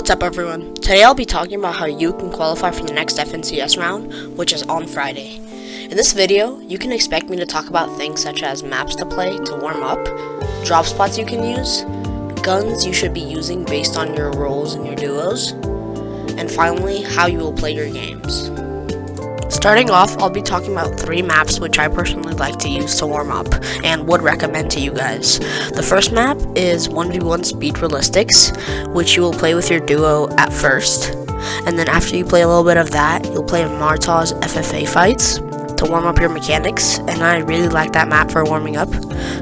What's up everyone? Today I'll be talking about how you can qualify for the next FNCS round, which is on Friday. In this video, you can expect me to talk about things such as maps to play to warm up, drop spots you can use, guns you should be using based on your roles in your duos, and finally, how you will play your games. Starting off, I'll be talking about 3 maps which I personally like to use to warm up and would recommend to you guys. The first map is 1v1 Speed Realistics, which you will play with your duo at first, and then after you play a little bit of that, you'll play Martaw's FFA fights to warm up your mechanics, and I really like that map for warming up,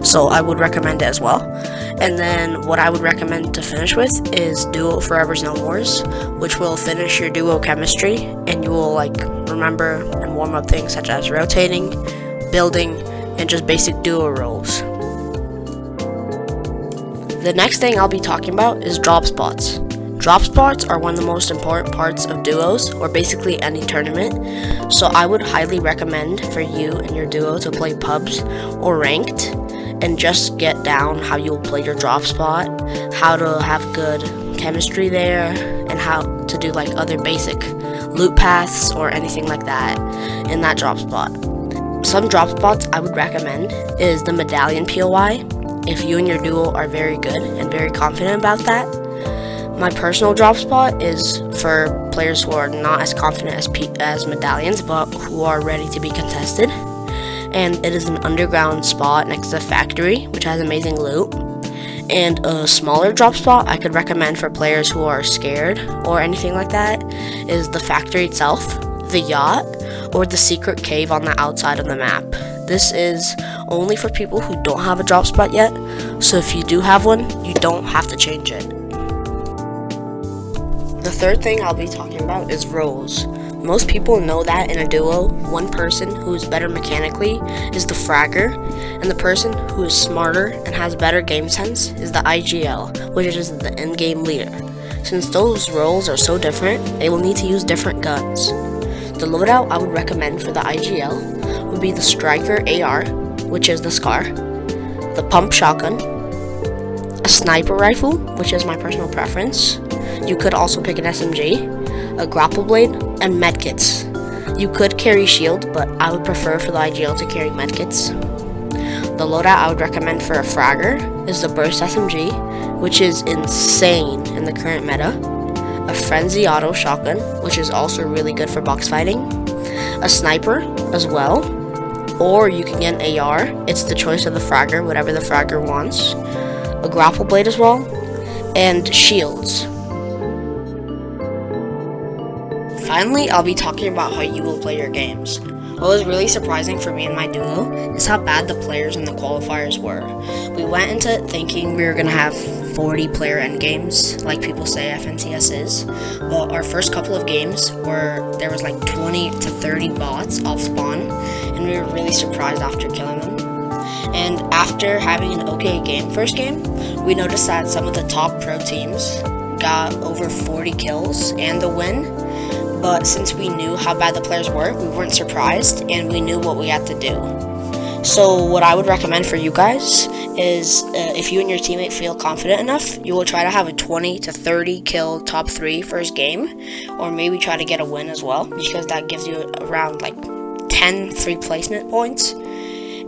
so I would recommend it as well. And then what I would recommend to finish with is Duo Forever's No Mores, which will finish your duo chemistry, and you will remember and warm up things such as rotating, building, and just basic duo roles. The next thing I'll be talking about is drop spots. Drop spots are one of the most important parts of duos, or basically any tournament, so I would highly recommend for you and your duo to play pubs or ranked, and just get down how you'll play your drop spot, how to have good chemistry there, and how to do other basic loot paths or anything like that in that drop spot. Some drop spots I would recommend is the Medallion POI, if you and your duo are very good and very confident about that. My personal drop spot is for players who are not as confident as Medallions, but who are ready to be contested. And it is an underground spot next to the factory, which has amazing loot. And a smaller drop spot I could recommend for players who are scared or anything like that is the factory itself, the yacht, or the secret cave on the outside of the map. This is only for people who don't have a drop spot yet, so if you do have one, you don't have to change it. The third thing I'll be talking about is roles. Most people know that in a duo, one person who is better mechanically is the fragger, and the person who is smarter and has better game sense is the IGL, which is the in-game leader. Since those roles are so different, they will need to use different guns. The loadout I would recommend for the IGL would be the Striker AR, which is the SCAR, the Pump Shotgun, a Sniper Rifle, which is my personal preference. You could also pick an SMG, a grapple blade, and medkits. You could carry shield, but I would prefer for the IGL to carry medkits. The loadout I would recommend for a fragger is the Burst SMG, which is insane in the current meta, a Frenzy Auto Shotgun, which is also really good for box fighting, a sniper as well, or you can get an AR, it's the choice of the fragger, whatever the fragger wants, a grapple blade as well, and shields. Finally, I'll be talking about how you will play your games. What was really surprising for me and my duo is how bad the players in the qualifiers were. We went into it thinking we were going to have 40 player endgames, like people say FNCS is, but our first couple of games there was 20 to 30 bots off spawn, and we were really surprised after killing them. And after having an okay first game, we noticed that some of the top pro teams got over 40 kills and the win. But since we knew how bad the players were, we weren't surprised, and we knew what we had to do. So what I would recommend for you guys is if you and your teammate feel confident enough, you will try to have a 20 to 30 kill top 3 first game, or maybe try to get a win as well, because that gives you around 10 free placement points.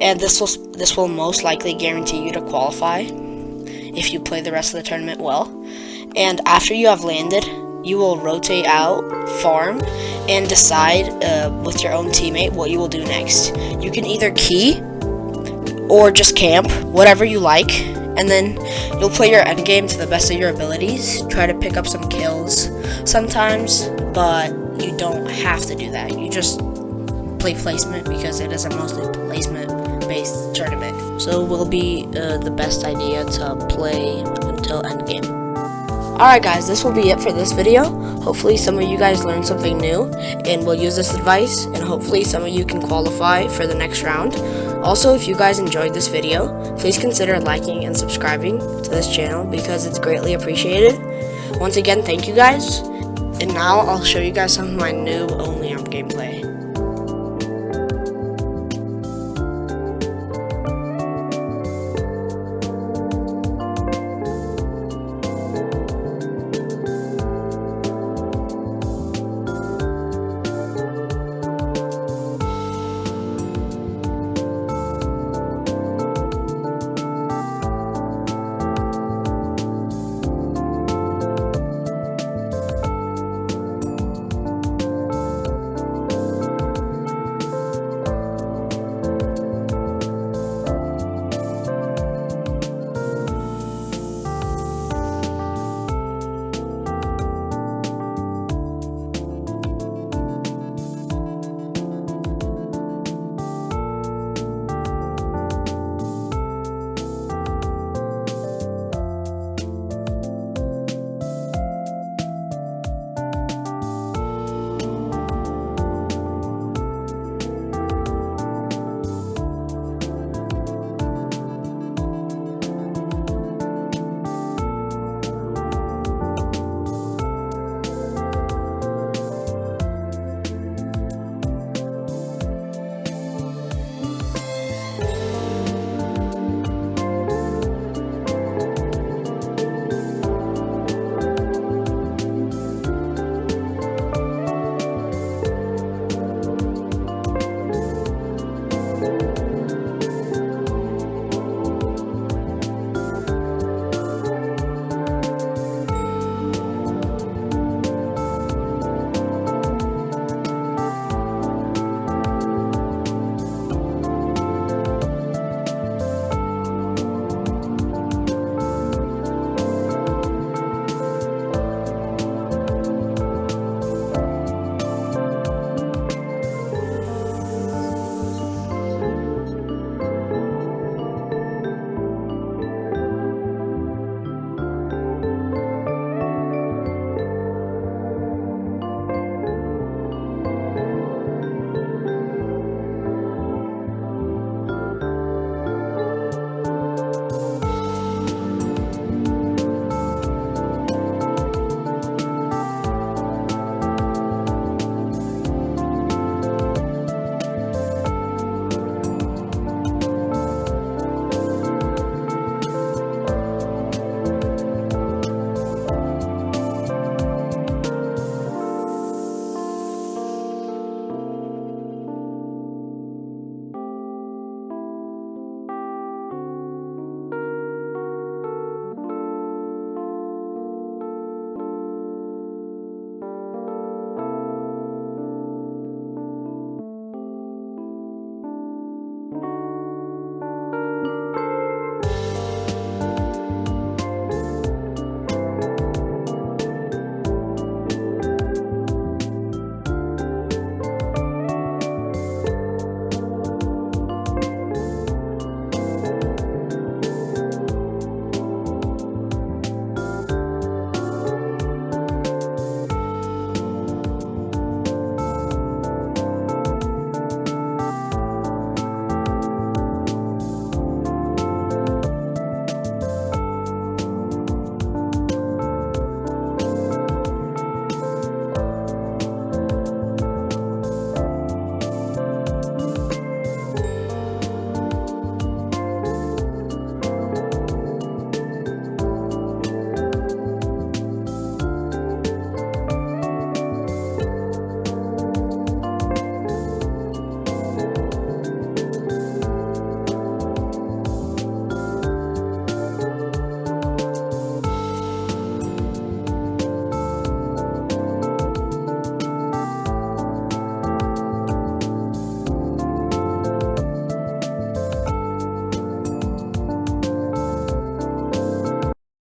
And this will most likely guarantee you to qualify if you play the rest of the tournament well. And after you have landed, you will rotate out, farm, and decide with your own teammate what you will do next. You can either key or just camp, whatever you like, and then you'll play your endgame to the best of your abilities, try to pick up some kills sometimes, but you don't have to do that. You just play placement because it is a mostly placement-based tournament. So it will be the best idea to play until endgame. Alright guys, this will be it for this video. Hopefully some of you guys learned something new and will use this advice, and hopefully some of you can qualify for the next round. Also, if you guys enjoyed this video, please consider liking and subscribing to this channel because it's greatly appreciated. Once again, thank you guys, and now I'll show you guys some of my new only arm gameplay.